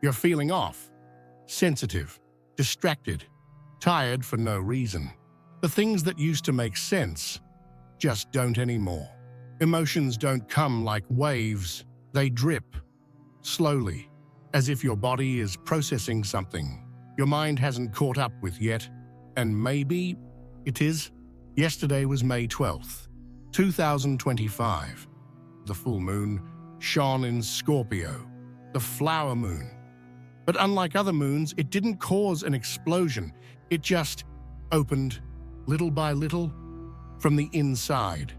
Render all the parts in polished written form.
You're feeling off, sensitive, distracted, tired for no reason. The things that used to make sense just don't anymore. Emotions don't come like waves, they drip, slowly, as if your body is processing something your mind hasn't caught up with yet, and maybe it is. Yesterday was May 12th, 2025. The full moon shone in Scorpio, the flower moon. But unlike other moons, it didn't cause an explosion. It just opened, little by little, from the inside.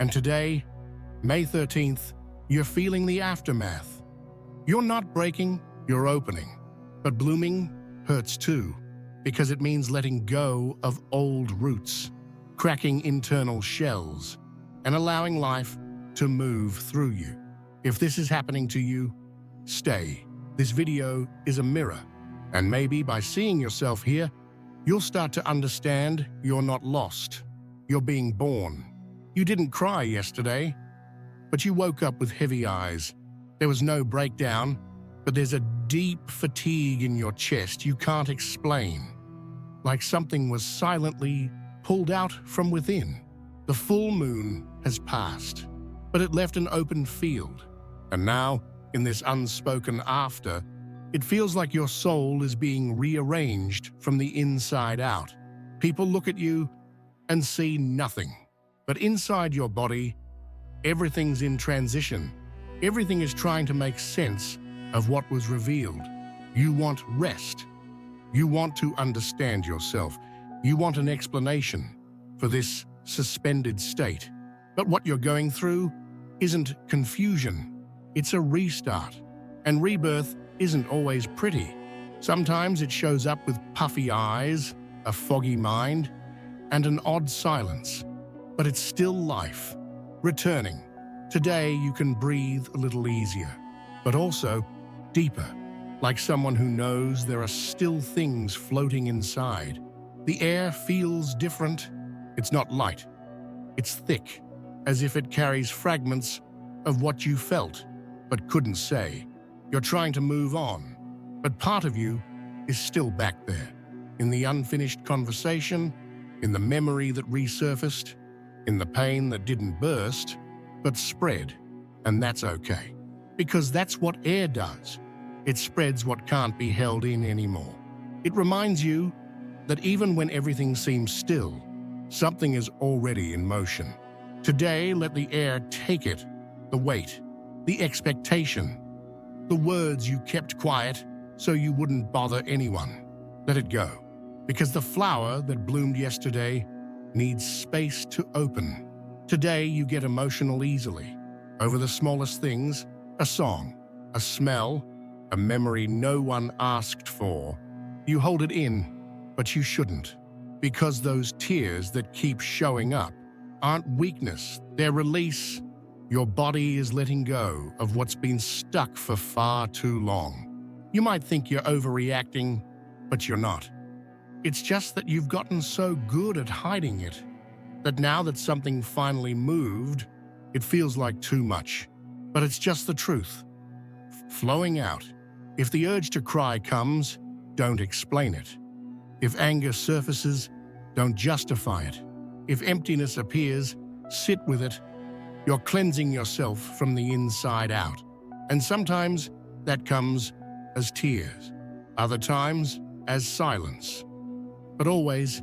And today, May 13th, you're feeling the aftermath. You're not breaking, you're opening. But blooming hurts too, because it means letting go of old roots, cracking internal shells, and allowing life to move through you. If this is happening to you, stay. This video is a mirror, and maybe by seeing yourself here, you'll start to understand you're not lost. You're being born. You didn't cry yesterday, but you woke up with heavy eyes. There was no breakdown, but there's a deep fatigue in your chest you can't explain, like something was silently pulled out from within. The full moon has passed, but it left an open field. And now, in this unspoken after, it feels like your soul is being rearranged from the inside out. People look at you and see nothing. But inside your body, everything's in transition. Everything is trying to make sense of what was revealed. You want rest. You want to understand yourself. You want an explanation for this suspended state. But what you're going through isn't confusion. It's a restart. And rebirth isn't always pretty. Sometimes it shows up with puffy eyes, a foggy mind, and an odd silence. But it's still life, returning. Today you can breathe a little easier, but also deeper, like someone who knows there are still things floating inside. The air feels different. It's not light. It's thick, as if it carries fragments of what you felt, but couldn't say. You're trying to move on, but part of you is still back there, in the unfinished conversation, in the memory that resurfaced, in the pain that didn't burst, but spread. And that's okay, because that's what air does. It spreads what can't be held in anymore. It reminds you that even when everything seems still, something is already in motion. Today, let the air take it, the weight, the expectation, the words you kept quiet so you wouldn't bother anyone. Let it go, because the flower that bloomed yesterday needs space to open. Today, you get emotional easily, over the smallest things, a song, a smell, a memory no one asked for. You hold it in, but you shouldn't, because those tears that keep showing up aren't weakness, they're release. Your body is letting go of what's been stuck for far too long. You might think you're overreacting, but you're not. It's just that you've gotten so good at hiding it that now that something finally moved, it feels like too much. But it's just the truth, flowing out. If the urge to cry comes, don't explain it. If anger surfaces, don't justify it. If emptiness appears, sit with it. You're cleansing yourself from the inside out. And sometimes that comes as tears, other times as silence. But always,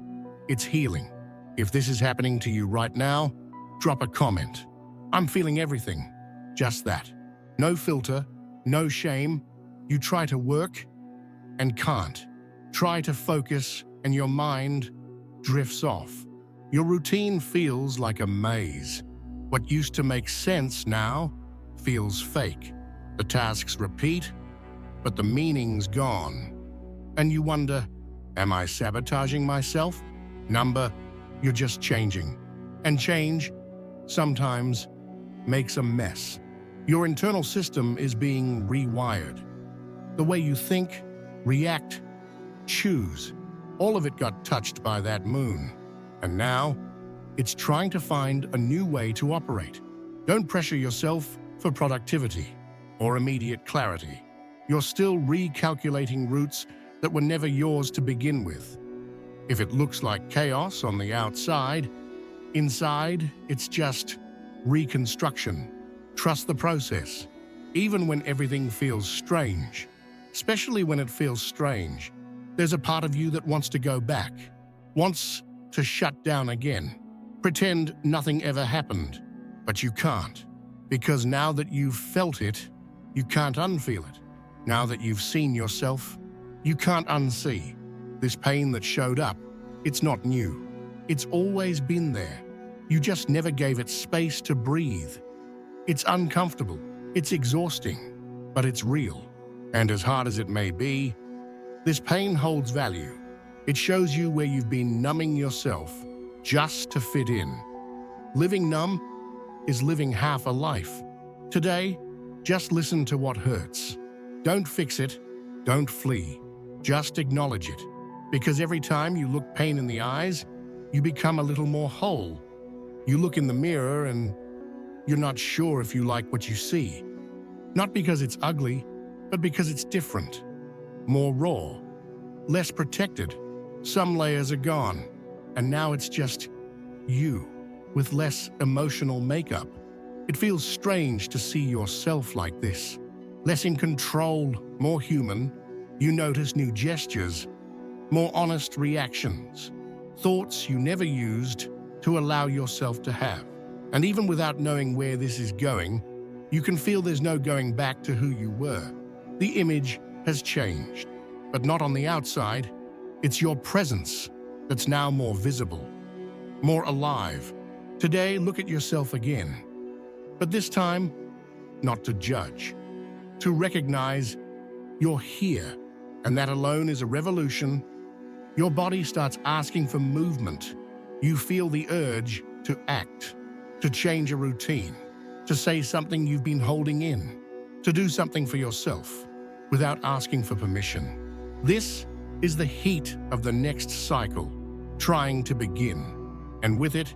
it's healing. If this is happening to you right now, drop a comment. I'm feeling everything, just that. No filter, no shame. You try to work and can't. Try to focus and your mind drifts off. Your routine feels like a maze. What used to make sense now feels fake. The tasks repeat, but the meaning's gone. And you wonder, am I sabotaging myself? Number, you're just changing. And change, sometimes, makes a mess. Your internal system is being rewired. The way you think, react, choose, all of it got touched by that moon. And now, it's trying to find a new way to operate. Don't pressure yourself for productivity or immediate clarity. You're still recalculating routes that were never yours to begin with. If it looks like chaos on the outside, inside, it's just reconstruction. Trust the process. Even when everything feels strange, especially when it feels strange, there's a part of you that wants to go back, wants to shut down again, pretend nothing ever happened. But you can't, because now that you've felt it, you can't unfeel it. Now that you've seen yourself, you can't unsee. This pain that showed up, it's not new. It's always been there. You just never gave it space to breathe. It's uncomfortable, it's exhausting, but it's real. And as hard as it may be, this pain holds value. It shows you where you've been numbing yourself just to fit in. Living numb is living half a life. Today, just listen to what hurts. Don't fix it, don't flee. Just acknowledge it. Because every time you look pain in the eyes, you become a little more whole. You look in the mirror and you're not sure if you like what you see. Not because it's ugly, but because it's different. More raw, less protected. Some layers are gone, and now it's just you, with less emotional makeup. It feels strange to see yourself like this. Less in control, more human. You notice new gestures, more honest reactions, thoughts you never used to allow yourself to have. And even without knowing where this is going, you can feel there's no going back to who you were. The image has changed, but not on the outside. It's your presence that's now more visible, more alive. Today, look at yourself again, but this time, not to judge, to recognize you're here, and that alone is a revolution. Your body starts asking for movement. You feel the urge to act, to change a routine, to say something you've been holding in, to do something for yourself without asking for permission. This is the heat of the next cycle, trying to begin. And with it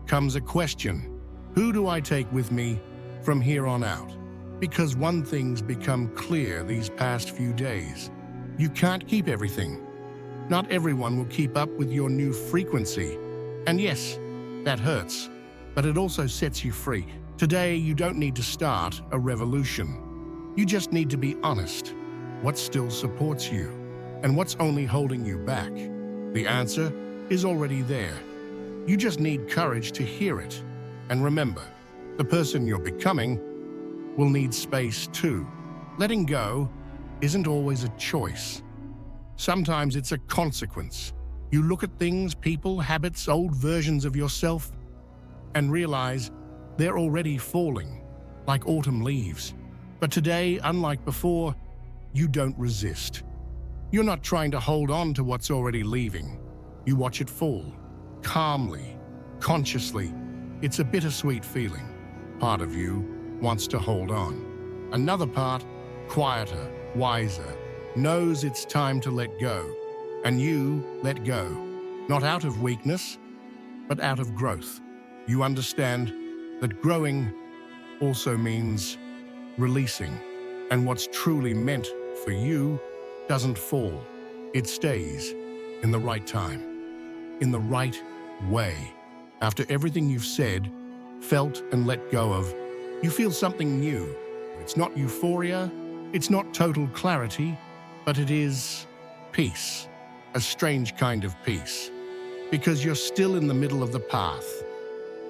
comes a question: who do I take with me from here on out? Because one thing's become clear these past few days. You can't keep everything. Not everyone will keep up with your new frequency. And yes, that hurts, but it also sets you free. Today, you don't need to start a revolution. You just need to be honest. What still supports you? And what's only holding you back? The answer is already there. You just need courage to hear it. And remember, the person you're becoming will need space too. Letting go isn't always a choice. Sometimes it's a consequence. You look at things, people, habits, old versions of yourself, and realize they're already falling, like autumn leaves. But today, unlike before, you don't resist. You're not trying to hold on to what's already leaving. You watch it fall, calmly, consciously. It's a bittersweet feeling. Part of you wants to hold on. Another part, quieter, wiser, knows it's time to let go. And you let go, not out of weakness, but out of growth. You understand that growing also means releasing. And what's truly meant for you doesn't fall. It stays in the right time, in the right way. After everything you've said, felt, and let go of, you feel something new. It's not euphoria, it's not total clarity, but it is peace. A strange kind of peace. Because you're still in the middle of the path,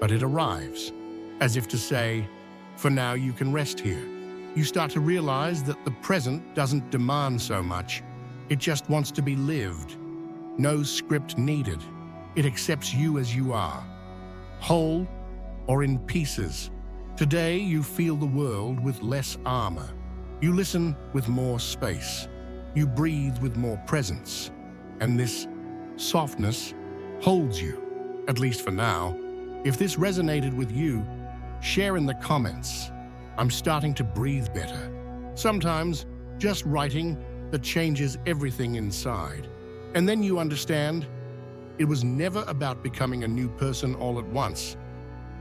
but it arrives, as if to say, for now you can rest here. You start to realize that the present doesn't demand so much. It just wants to be lived. No script needed. It accepts you as you are, whole or in pieces. Today you feel the world with less armor. You listen with more space. You breathe with more presence. And this softness holds you, at least for now. If this resonated with you, share in the comments. I'm starting to breathe better. Sometimes just writing that changes everything inside. And then you understand it was never about becoming a new person all at once.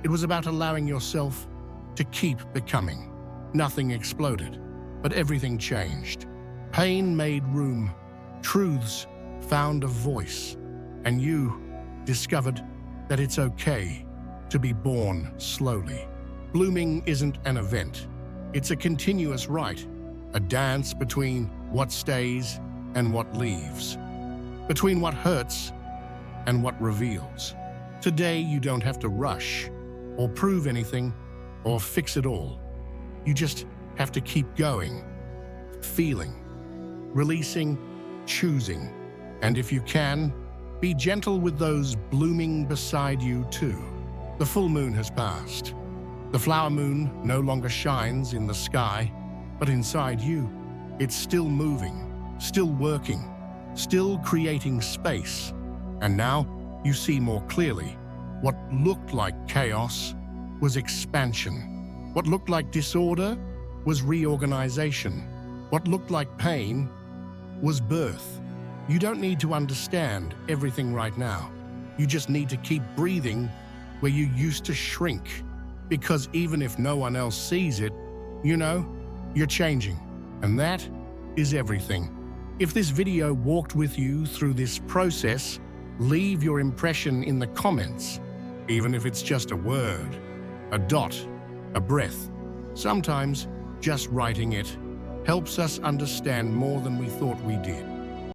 It was about allowing yourself to keep becoming. Nothing exploded. But everything changed. Pain made room. Truths found a voice. And you discovered that it's okay to be born slowly. Blooming isn't an event. It's a continuous rite, a dance between what stays and what leaves, between what hurts and what reveals. Today, you don't have to rush or prove anything or fix it all. You just have to keep going, feeling, releasing, choosing. And if you can, be gentle with those blooming beside you too. The full moon has passed. The flower moon no longer shines in the sky, but inside you, it's still moving, still working, still creating space. And now you see more clearly. What looked like chaos was expansion. What looked like disorder was reorganization. What looked like pain was birth. You don't need to understand everything right now. You just need to keep breathing where you used to shrink. Because even if no one else sees it, you know, you're changing. And that is everything. If this video walked with you through this process, leave your impression in the comments, even if it's just a word, a dot, a breath. Sometimes just writing it helps us understand more than we thought we did.